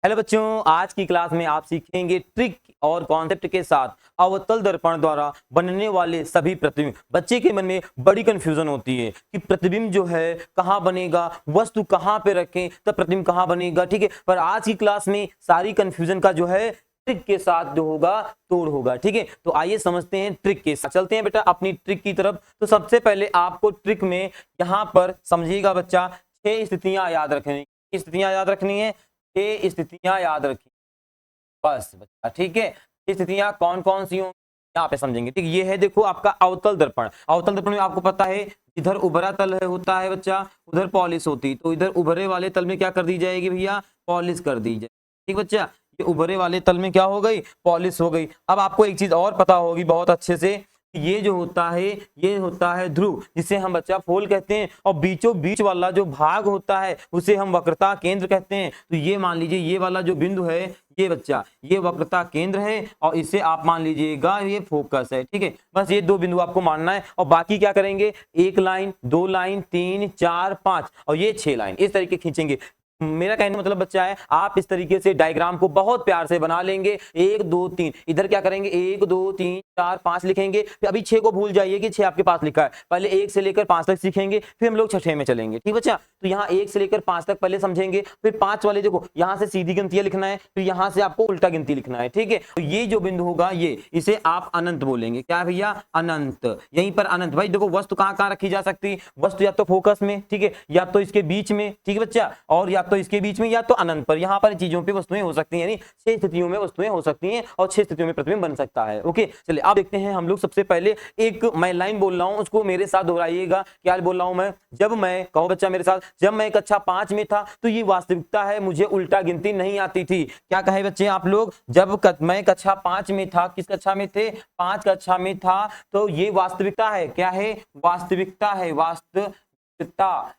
Hello बच्चों, आज की क्लास में आप सीखेंगे ट्रिक और कॉन्सेप्ट के साथ अवतल दर्पण द्वारा बनने वाले सभी प्रतिबिंब। बच्चे के मन में बड़ी कंफ्यूजन होती है कि प्रतिबिंब जो है कहाँ बनेगा, वस्तु कहाँ पे रखें तब प्रतिबिंब कहाँ बनेगा। ठीक है, पर आज की क्लास में सारी कंफ्यूजन का जो है ट्रिक के साथ जो होगा तोड़ होगा। ठीक है, तो आइए समझते हैं ट्रिक के साथ। चलते हैं बेटा अपनी ट्रिक की तरफ। तो सबसे पहले आपको ट्रिक में यहाँ पर समझिएगा बच्चा, 6 स्थितियां याद रखनी। स्थितियां याद रखनी है, 6 स्थितियां याद रखी बस बच्चा। ठीक है, स्थितियां कौन कौन सी होंगी यहाँ पे समझेंगे। ठीक, ये है देखो आपका अवतल दर्पण। अवतल दर्पण में आपको पता है इधर उभरा तल है होता है बच्चा, उधर पॉलिश होती, तो इधर उभरे वाले तल में क्या कर दी जाएगी भैया, पॉलिश कर दी जाए। ठीक बच्चा, ये उभरे वाले तल में क्या हो गई, पॉलिश हो गई। अब आपको एक चीज और पता होगी बहुत अच्छे से, ये जो होता है ये होता है ध्रुव, जिसे हम बच्चा फोल कहते हैं, और बीचों बीच वाला जो भाग होता है उसे हम वक्रता केंद्र कहते हैं। तो ये मान लीजिए ये वाला जो बिंदु है ये बच्चा ये वक्रता केंद्र है, और इसे आप मान लीजिएगा ये फोकस है। ठीक है, बस ये 2 बिंदु आपको मानना है, और बाकी क्या करेंगे, 1 लाइन 2 लाइन 3 4 5 और ये 6 लाइन इस तरीके खींचेंगे। मेरा कहने का मतलब बच्चा है आप इस तरीके से डायग्राम को बहुत प्यार से बना लेंगे। 1 2 3 इधर क्या करेंगे, 1 2 3 4 5 लिखेंगे। फिर अभी 6 को भूल जाइए कि 6 आपके पास लिखा है, पहले 1 से लेकर 5 तक सीखेंगे, फिर हम लोग छठे में चलेंगे। ठीक बच्चा, तो यहाँ 1 से लेकर 5 तक पहले समझेंगे, फिर 5 वाले देखो यहाँ से सीधी गिनती लिखना है, फिर यहाँ से आपको उल्टा गिनती लिखना है। ठीक है, तो ये जो बिंदु होगा ये इसे आप अनंत बोलेंगे। क्या भैया, अनंत। यहीं पर अनंत। भाई देखो वस्तु कहाँ कहाँ रखी जा सकती है, वस्तु या तो फोकस में, ठीक है, या तो इसके बीच में, ठीक है बच्चा, और या तो इसके बीच में या तो अनंत पर। यहाँ पर चीजों पे वस्तुएं हो सकती हैं, यानी 6 स्थितियों में वस्तुएं हो सकती हैं और 6 स्थितियों में प्रतिबिंब बन सकता है। ओके, चलिए अब देखते हैं हम लोग। सबसे पहले एक मैं लाइन बोल रहा हूं, उसको मेरे साथ दोहराइएगा। क्या बोल रहा हूं मैं, जब मैं, कहो बच्चा मेरे साथ, जब मैं कक्षा 5 में था तो ये वास्तविकता है, मुझे उल्टा गिनती नहीं आती थी। क्या कहे बच्चे आप लोग, जब मैं कक्षा 5 में था, किस कक्षा में थे, 5 कक्षा में था, तो ये वास्तविकता है। क्या है, वास्तविकता है, वास्तविकता,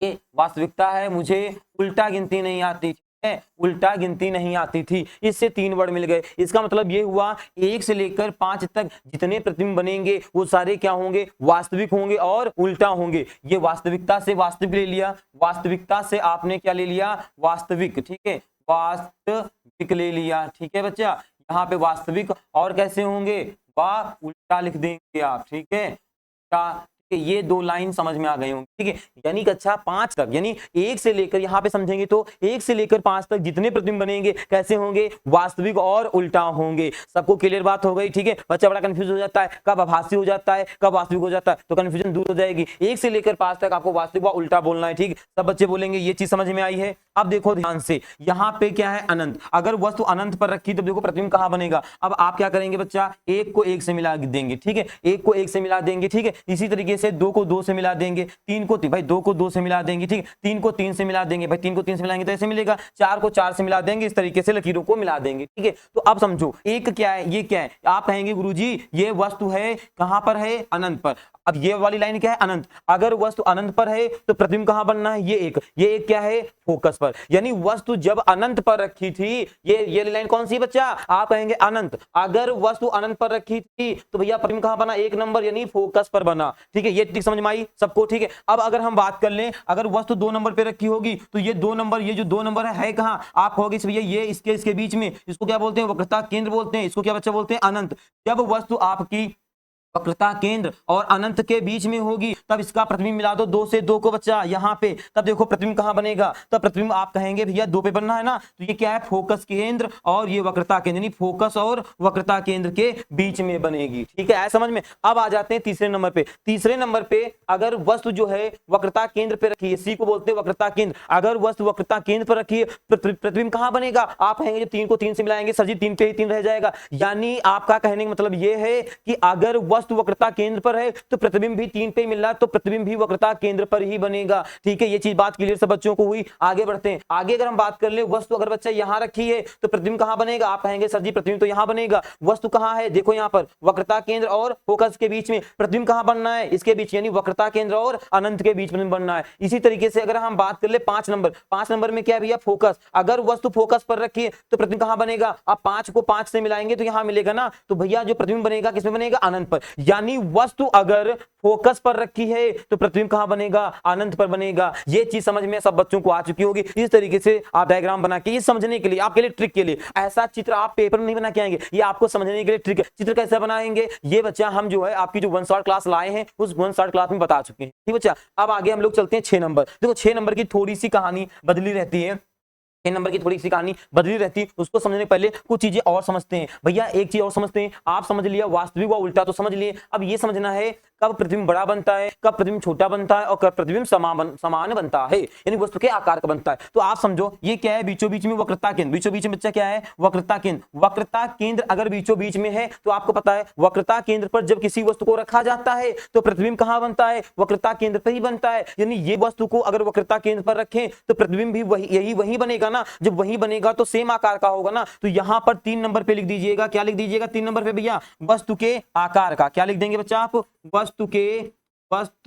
ये वास्तविकता है, मुझे उल्टा गिनती नहीं आती थी, उल्टा गिनती नहीं आती थी। इससे 3 वर्ड मिल गए। इसका मतलब ये हुआ 1 से लेकर 5 तक जितने प्रतिबिंब बनेंगे वो सारे क्या होंगे, वास्तविक होंगे और उल्टा होंगे। ये वास्तविकता से वास्तविक ले लिया, वास्तविकता से आपने क्या ले लिया, वास्तविक। ठीक है, वास्तविक ले लिया। ठीक है बच्चा, यहाँ पे वास्तविक और कैसे होंगे, वाह उल्टा लिख देंगे आप। ठीक है, ये 2 लाइन समझ में आ गई होंगी। ठीक है, यानी कक्षा 5 तक, यानी 1 से लेकर, यहाँ पे समझेंगे तो 1 से लेकर 5 तक जितने प्रतिबिंब बनेंगे कैसे होंगे, वास्तविक और उल्टा होंगे। सबको क्लियर बात हो गई। ठीक है, बच्चा बड़ा कंफ्यूज हो जाता है, कब आभासी हो जाता है कब वास्तविक हो जाता है, तो कंफ्यूजन दूर हो जाएगी। 1 से लेकर 5 तक आपको वास्तविक व उल्टा बोलना है। ठीक, सब बच्चे बोलेंगे, ये चीज समझ में आई है। अब देखो ध्यान से, यहाँ पे क्या है, अनंत। अगर वस्तु अनंत पर रखी तो देखो प्रतिबिंब कहाँ बनेगा। अब आप क्या करेंगे बच्चा, 1 को 1 से मिला देंगे। ठीक है, 1 को 1 से मिला देंगे। ठीक है, इसी तरीके से 2 को 2 से मिला देंगे, 3 को भाई 2 को 2 से मिला देंगे। ठीक, 3 को 3 से मिला देंगे, भाई 3 को 3 से मिलाएंगे तो ऐसे मिलेगा। 4 को 4 से मिला देंगे, इस तरीके से लकीरों को मिला देंगे। ठीक है, तो अब समझो एक क्या है, ये क्या है, आप कहेंगे गुरुजी ये वस्तु है कहां पर है, अनंत पर। अब ये वाली लाइन क्या है, अनंत। अगर वस्तु अनंत पर है तो प्रतिबिंब कहां बनना है, ये एक क्या है, फोकस पर। यानी वस्तु जब अनंत पर रखी थी, ये लाइन कौन सी बच्चा, आप कहेंगे अनंत। अगर वस्तु अनंत पर रखी थी तो भैया प्रतिबिंब कहां बना, 1 नंबर यानी फोकस पर बना। ठीक है, ये ट्रिक समझ में आई सबको। ठीक है, अब अगर हम बात कर लें, अगर वस्तु 2 नंबर पे रखी होगी तो ये 2 नंबर, ये जो 2 नंबर है कहां, आप कहोगे भैया ये इसके बीच में, इसको क्या बोलते हैं, वक्रता केंद्र बोलते हैं। इसको क्या बच्चा बोलते हैं, अनंत। जब वस्तु आपकी वक्रता केंद्र और अनंत के बीच में होगी तब इसका प्रतिबिंब मिला दो 2 से 2 को बच्चा यहाँ पे, तब देखो प्रतिबिंब कहाँ बनेगा, तब प्रतिबिंब आप कहेंगे भैया 2 पे बनना है ना, तो ये क्या है, फोकस केंद्र और ये वक्रता केंद्र, यानी फोकस और वक्रता केंद्र के बीच में बनेगी। ठीक है, आया समझ में। अब आ जाते हैं तीसरे नंबर पे। तीसरे नंबर पे अगर वस्तु जो है वक्रता केंद्र पे रखी है, सी को बोलते हैं वक्रता केंद्र, अगर वस्तु वक्रता केंद्र पर रखी है प्रतिबिंब कहाँ बनेगा, आप कहेंगे 3 को 3 से मिलाएंगे, सर जी 3 पे ही 3 रह जाएगा। यानी आपका कहने का मतलब ये है कि अगर वस्तु वक्रता केंद्र पर है तो प्रतिबिंब भी 3 पे मिल रहा है, तो प्रतिबिंब भी वक्रता केंद्र पर ही बनेगा। ठीक है, ये चीज बात क्लियर सब बच्चों को हुई। आगे बढ़ते हैं। आगे अगर हम बात कर ले, वस्तु अगर बच्चा यहां रखी है तो प्रतिबिंब कहां बनेगा, आप कहेंगे सर जी प्रतिबिंब तो यहां बनेगा। वस्तु कहां है, देखो यहां पर वक्रता केंद्र और फोकस के बीच में, प्रतिबिंब कहां बनना है, इसके बीच, यानी वक्रता केंद्र और अनंत के बीच में बनना है। इसी तरीके से अगर हम बात कर ले 5 नंबर, 5 नंबर में क्या है भैया, फोकस। अगर वस्तु फोकस पर रखी है तो प्रतिबिंब कहां बनेगा, आप 5 को 5 से मिलाएंगे तो यहां मिलेगा ना, तो भैया जो प्रतिबिंब बनेगा किसमें बनेगा, अनंत पर। यानी वस्तु अगर फोकस पर रखी है तो प्रतिबिंब कहां बनेगा, अनंत पर बनेगा। ये चीज समझ में सब बच्चों को आ चुकी होगी। इस तरीके से आप डायग्राम बना के ये समझने के लिए, आपके लिए ट्रिक के लिए, ऐसा चित्र आप पेपर में नहीं बना के आएंगे, ये आपको समझने के लिए ट्रिक है। चित्र कैसे बनाएंगे ये बच्चा हम जो है आपकी जो 1 शॉट क्लास लाए हैं उस 1 शॉट क्लास में बता चुके हैं। ठीक बच्चा, अब आगे हम लोग चलते हैं 6 नंबर। देखो 6 नंबर की थोड़ी सी कहानी बदली रहती है, 6 नंबर की थोड़ी सी कहानी बदली रहती है। उसको समझने पहले कुछ चीजें और समझते हैं। भैया एक चीज और समझते हैं, आप समझ लिया वास्तविक व उल्टा तो समझ लिए, अब ये समझना है कब प्रतिबिंब बड़ा बनता है, कब प्रतिबिंब छोटा बनता है और कब प्रतिबिंब समान बनता है, यानी वस्तु के आकार का बनता है। तो आप समझो ये क्या है, बीचों बीच में वक्रता केंद्र, बीचों बीच में बच्चा क्या है, वक्रता केंद्र। वक्रता केंद्र अगर बीचों बीच में है तो आपको पता है वक्रता केंद्र पर जब किसी वस्तु को रखा जाता है तो प्रतिबिंब कहां बनता है, वक्रता केंद्र पर ही बनता है। यानी ये वस्तु को अगर वक्रता केंद्र पर रखें तो प्रतिबिंब भी वही बनेगा ना। जब वही बनेगा तो सेम आकार का होगा ना। तो यहां पर 3 नंबर पे लिख दीजिएगा, क्या लिख दीजिएगा 3 नंबर पे भैया, वस्तु के आकार का। क्या लिख देंगे बच्चा आप, वस्तु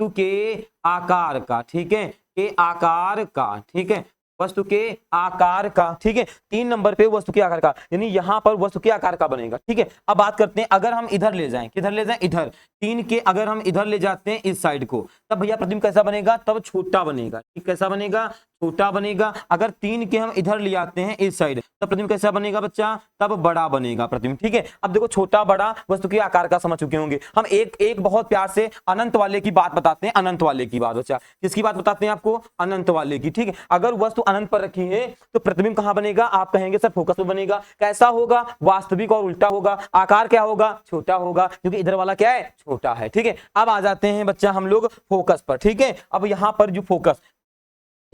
के आकार का, ठीक है, के आकार का, ठीक है, वस्तु के आकार का, ठीक है। 3 नंबर पे वस्तु के आकार का, यानी यहां पर वस्तु के आकार का बनेगा, ठीक है। अब बात करते हैं अगर हम इधर ले जाएं, किधर ले जाएं, इधर 3 के अगर हम इधर ले जाते हैं इस साइड को, तब भैया प्रतिबिंब कैसा बनेगा, तब छोटा बनेगा, ठीक, कैसा बनेगा, छोटा बनेगा। अगर 3 के हम इधर ले आते हैं इस साइड तब प्रतिबिंब कैसा बनेगा बच्चा, तब बड़ा बनेगा प्रतिबिंब, ठीक है। अब देखो छोटा बड़ा वस्तु के आकार का समझ चुके होंगे। हम एक बहुत प्यार से अनंत वाले की बात बताते हैं, अनंत वाले की बात बच्चा, किसकी बात बताते हैं आपको, अनंत वाले की, ठीक है। अगर वस्तु अनंत पर रखी है तो प्रतिबिंब कहां बनेगा, आप कहेंगे सर फोकस पर बनेगा। कैसा होगा, वास्तविक और उल्टा होगा। आकार क्या होगा, छोटा होगा, क्योंकि इधर वाला क्या है, छोटा है, ठीक है। अब आ जाते हैं बच्चा हम लोग फोकस पर, ठीक है। अब यहां पर जो फोकस,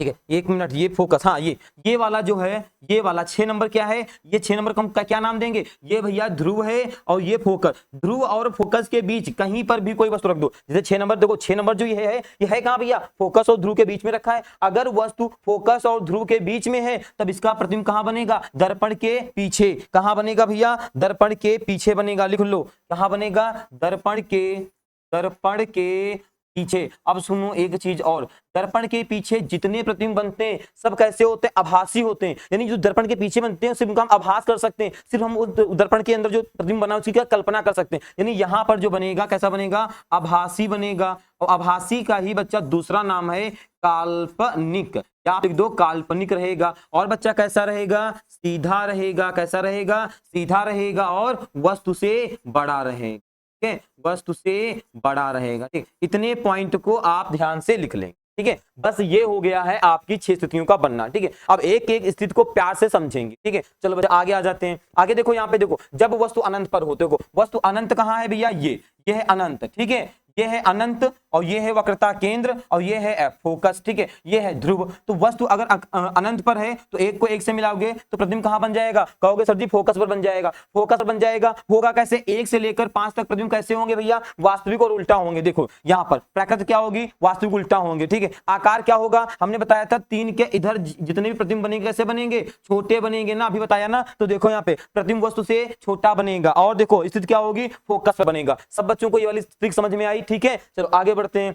ठीक है, 1 मिनट, ये फोकस, हाँ ये वाला जो है, ये वाला 6 नंबर क्या है, ये 6 नंबर को हम क्या नाम देंगे, ये भैया ध्रुव है और ये फोकस। ध्रुव और फोकस के बीच कहीं पर भी कोई वस्तु रख दो, जैसे 6 नंबर देखो, 6 नंबर जो ये है कहां भैया, फोकस और ध्रुव के बीच में रखा है। अगर वस्तु फोकस और ध्रुव के बीच में है तब इसका प्रतिबिंब कहां बनेगा, दर्पण के पीछे। कहां बनेगा भैया, दर्पण के पीछे बनेगा, लिख लो कहां बनेगा, दर्पण के पीछे। अब सुनो एक चीज और, दर्पण के पीछे जितने प्रतिबिंब बनते हैं सब कैसे होते हैं, आभासी होते हैं। यानी जो दर्पण के पीछे बनते हैं सिर्फ उनका हम आभास कर सकते हैं, सिर्फ हम उस दर्पण के अंदर जो प्रतिबिंब बना उसकी क्या कल्पना कर सकते हैं। यानी यहां पर जो बनेगा कैसा बनेगा, आभासी बनेगा। और आभासी का ही बच्चा दूसरा नाम है काल्पनिक, या आप लिख दो काल्पनिक रहेगा। और बच्चा कैसा रहेगा, सीधा रहेगा, कैसा रहेगा, सीधा रहेगा और वस्तु से बड़ा रहेगा, ठीक है, वस्तु से बड़ा रहेगा, ठीक। इतने पॉइंट को आप ध्यान से लिख लें, ठीक है। बस ये हो गया है आपकी 6 स्थितियों का बनना, ठीक है। अब एक एक स्थिति को प्यार से समझेंगे, ठीक है। चलो बच्चा आगे आ जाते हैं। आगे देखो यहाँ पे देखो, जब वस्तु अनंत पर होते हो, वस्तु अनंत कहाँ है भैया, ये है अनंत, ठीक है, ये है अनंत और ये है वक्रता केंद्र और ये है फोकस, ठीक है, ये है ध्रुव। तो वस्तु अगर अनंत पर है तो एक को एक से मिलाओगे तो प्रतिबिंब कहां बन जाएगा, कहोगे सर जी फोकस पर बन जाएगा। फोकस पर बन जाएगा, होगा कैसे, 1 से लेकर 5 तक प्रतिबिंब कैसे होंगे भैया, वास्तविक और उल्टा होंगे। देखो यहां पर प्राकृत क्या होगी, वास्तविक उल्टा होंगे, ठीक है। आकार क्या होगा, हमने बताया था 3 के इधर जितने भी प्रतिबिंब बनेंगे कैसे बनेंगे, छोटे बनेंगे ना, अभी बताया ना। तो देखो यहाँ पे प्रतिबिंब वस्तु से छोटा बनेगा और देखो स्थिति क्या होगी, फोकस पर बनेगा। सब बच्चों को ये वाली ट्रिक समझ में आई, ठीक है। चलो आगे बढ़ते हैं,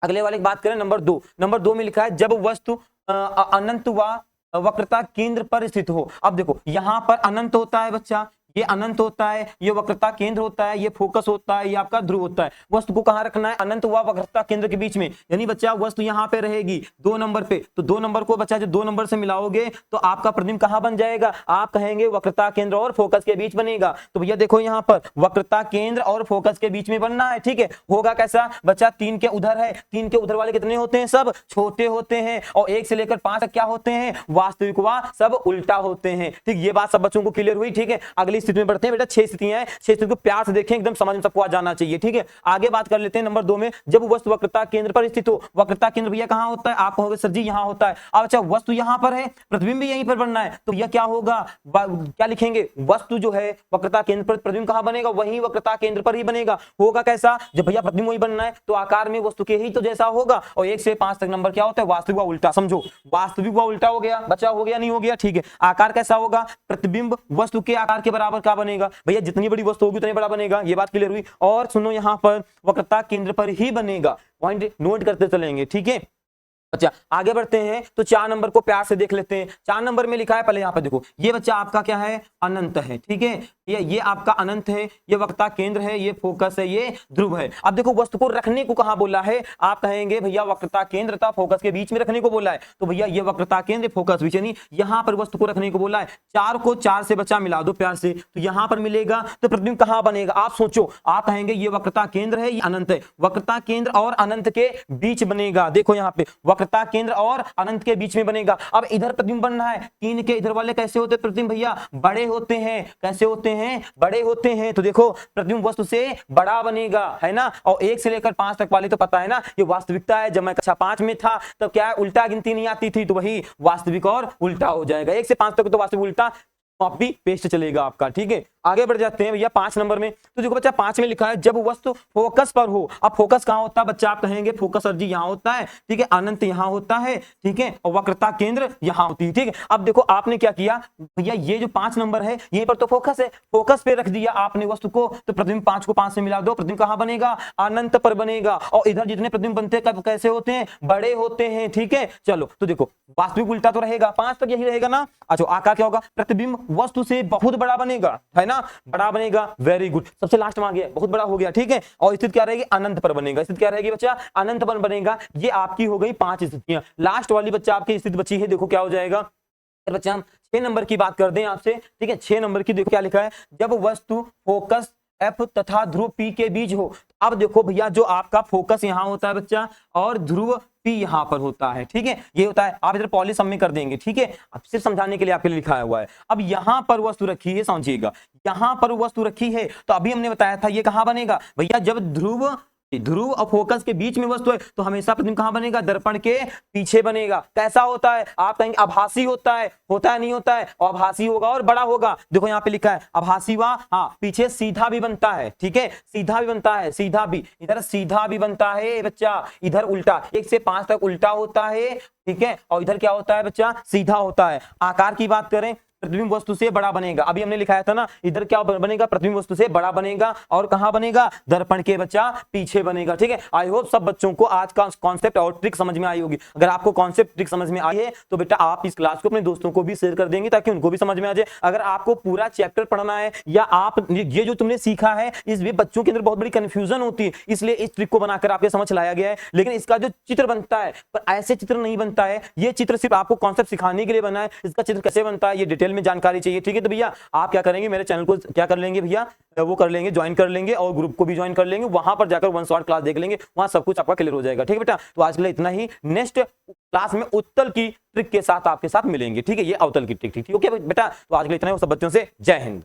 अगले वाले की बात करें, नंबर 2। नंबर 2 में लिखा है जब वस्तु अनंत व वक्रता केंद्र पर स्थित हो। अब देखो यहां पर अनंत होता है बच्चा, ये अनंत होता है, ये वक्रता केंद्र होता है, ये फोकस होता है, ये आपका ध्रुव होता है। वस्तु को कहां रखना है, अनंत व वक्रता केंद्र के बीच में। यानी बच्चा वस्तु यहां पे रहेगी 2 नंबर पे, तो 2 नंबर को बच्चा जो 2 नंबर से मिलाओगे तो आपका प्रतिबिंब कहां बन जाएगा, आप कहेंगे वक्रता केंद्र और फोकस के बीच बनेगा। तो भैया देखो यहां पर वक्रता केंद्र और फोकस के बीच में बनना है, ठीक है। होगा कैसा बच्चा, 3 के उधर है, 3 के उधर वाले कितने होते हैं, सब छोटे होते हैं और 1 से लेकर 5 तक क्या होते हैं, वास्तविक व सब उल्टा होते हैं, ठीक। ये बात सब बच्चों को क्लियर हुई, ठीक है। अगली स्थिति में बढ़ते हैं बेटा, 6 स्थितियां हैं, 6 स्थिति को प्यार से देखें, एकदम समझ में सबको आ जाना चाहिए, ठीक है। आगे बात कर लेते हैं नंबर 2 में, जब वस्तु वक्रता केंद्र पर स्थित हो। वक्रता केंद्र भैया कहां होता है, आप कहोगे सर जी यहां होता है। अब अच्छा वस्तु यहां पर है, प्रतिबिंब भी यहीं पर बनना है, तो यह क्या होगा, क्या लिखेंगे, वस्तु जो है वक्रता केंद्र पर, प्रतिबिंब कहां बनेगा, वहीं वक्रता केंद्र पर ही बनेगा। होगा कैसा, जब भैया प्रतिबिंब वही बनना है तो आकार में वस्तु के ही तो जैसा होगा। और 1 से 5 तक नंबर क्या होता है, वास्तविक व उल्टा। समझो वास्तविक व उल्टा हो गया बच्चा, हो गया नहीं हो गया, ठीक है। आकार कैसा होगा, प्रतिबिंब वस्तु के आकार के बराबर क्या बनेगा भैया, जितनी बड़ी वस्तु होगी उतनी बड़ा बनेगा, ये बात क्लियर हुई। और सुनो यहां पर वक्रता केंद्र पर ही बनेगा, पॉइंट नोट करते चलेंगे, ठीक है। अच्छा आगे बढ़ते हैं, तो 4 नंबर को प्यार से देख लेते हैं। 4 नंबर में लिखा है, पहले यहां पर देखो, ये बच्चा आपका क्या है, अनंत है, ठीक है। ये आपका अनंत है, ये वक्रता केंद्र है, ये फोकस है, ये ध्रुव है। अब देखो वस्तु को रखने को कहां बोला है, आप कहेंगे भैया वक्रता केंद्र था फोकस के बीच में रखने को बोला है, तो भैया ये वक्रता केंद्र फोकस बीच नहीं, यहां पर वस्तु को रखने को बोला है। 4 को 4 से बच्चा मिला दो प्यार से, तो यहां पर मिलेगा, तो प्रतिबिंब कहां बनेगा आप सोचो। आप कहेंगे ये वक्रता केंद्र है, ये अनंत है, वक्रता केंद्र और अनंत के बीच बनेगा। देखो यहां पे वक्रता केंद्र और अनंत के बीच में बनेगा। अब इधर प्रतिबिंब बन रहा है, 3 के इधर वाले कैसे होते हैं प्रतिबिंब भैया, बड़े होते हैं। कैसे होते हैं, बड़े होते हैं। तो देखो प्रतिबिंब वस्तु से बड़ा बनेगा, है ना। और 1 से लेकर 5 तक वाले तो पता है ना, ये वास्तविकता है। जब मैं कक्षा 5 में था तब क्या है, उल्टा गिनती नहीं आती थी, तो वही वास्तविक और उल्टा हो जाएगा। 1 से 5 तक तो वास्तविक उल्टा कॉपी पेस्ट चलेगा आपका, ठीक है। आगे बढ़ जाते हैं भैया 5 नंबर में। तो देखो बच्चा 5 में लिखा है जब वस्तु फोकस पर हो। अब फोकस कहां होता है बच्चा, आप कहेंगे फोकस सर जी यहां होता है, ठीक है, अनंत यहां होता है, ठीक है, और वक्रता केंद्र यहां होती है, ठीक है। अब देखो आपने क्या किया भैया, ये जो 5 नंबर है यहीं पर तो फोकस है, फोकस पे रख दिया आपने वस्तु को, तो प्रतिबिंब 5 को 5 से मिला दो, प्रतिबिंब कहां बनेगा, अनंत पर बनेगा। और इधर जितने प्रतिबिंब बनते हैं कैसे होते हैं, बड़े होते हैं, ठीक है। चलो तो देखो वास्तविक उल्टा तो रहेगा, 5 तक यही रहेगा ना। अच्छा आकार क्या होगा, प्रतिबिंब वस्तु से बहुत बड़ा बनेगा, है ना, बड़ा बनेगा। वेरी गुड, सबसे लास्ट में आ गया, बहुत बड़ा हो गया, ठीक है। और स्थिति क्या रहेगी, अनंत पर बनेगा। स्थिति क्या रहेगी बच्चा, अनंत पर बनेगा। ये आपकी हो गई 5 स्थितियां। लास्ट वाली बच्चा आपकी स्थिति बची है, देखो क्या हो जाएगा बच्चा। हम 6 नंबर की बात कर दें आपसे, ठीक है। 6 नंबर की देखो क्या लिखा है, जब वस्तु फोकस F तथा ध्रुव P के बीच हो। अब देखो भैया जो आपका फोकस यहां होता है बच्चा, और ध्रुव P यहां पर होता है, ठीक है, ये होता है। आप इधर पॉली सम में कर देंगे, ठीक है। अब सिर्फ समझाने के लिए आपके लिए लिखा हुआ है। अब यहां पर वस्तु रखी है, समझिएगा, यहां पर वस्तु रखी है, तो अभी हमने बताया था ये कहां बनेगा भैया, जब ध्रुव और फोकस के बीच में वस्तु है तो हमेशा प्रतिबिंब कहां बनेगा, दर्पण के पीछे बनेगा। कैसा होता है, आप कहेंगे आभासी होता है नहीं होता है, और आभासी होगा और बड़ा होगा। देखो यहां पे लिखा है आभासी वा, हाँ, पीछे सीधा भी बनता है, ठीक है, सीधा भी बनता है, सीधा भी, इधर सीधा भी बनता है बच्चा, इधर उल्टा 1 से 5 तक उल्टा होता है, ठीक है, और इधर क्या होता है बच्चा, सीधा होता है। आकार की बात करें, प्रतिबिंब वस्तु से बड़ा बनेगा। अभी हमने लिखाया था ना, इधर क्या बनेगा, प्रतिबिंब वस्तु से बड़ा बनेगा, और कहां बनेगा, दर्पण के बच्चा पीछे बनेगा, ठीक है। आई होप सब बच्चों को आज का कॉन्सेप्ट और ट्रिक समझ में आई होगी। अगर आपको कॉन्सेप्ट ट्रिक समझ में आई है तो बेटा आप इस क्लास को अपने दोस्तों को भी शेयर कर देंगे, ताकि उनको भी समझ में आ जाए। अगर आपको पूरा चैप्टर पढ़ना है, या आप ये जो तुमने सीखा है इसमें बच्चों के अंदर बहुत बड़ी कंफ्यूजन होती है, इसलिए इस ट्रिक को बनाकर आपके समझ लाया गया है। लेकिन इसका जो चित्र बनता है, पर ऐसे चित्र नहीं बनता है, ये चित्र सिर्फ आपको कॉन्सेप्ट सिखाने के लिए बना है। इसका चित्र कैसे बनता है ये डिटेल में जानकारी चाहिए, ठीक है। तो भैया आप क्या करेंगे, मेरे चैनल को क्या कर लेंगे भैया, वो कर लेंगे, ज्वाइन कर लेंगे, और ग्रुप को भी ज्वाइन कर लेंगे। वहां पर जाकर 1 शॉट क्लास देख लेंगे, वहां सब कुछ आपका क्लियर हो जाएगा, ठीक है बेटा। तो आज के लिए इतना ही, नेक्स्ट क्लास में उत्तल की ट्रिक के साथ आपके साथ मिलेंगे, ठीक है, ये अवतल की ट्रिक, ठीक है ओके बेटा। तो आज के लिए इतना ही, सब बच्चों से जय हिंद।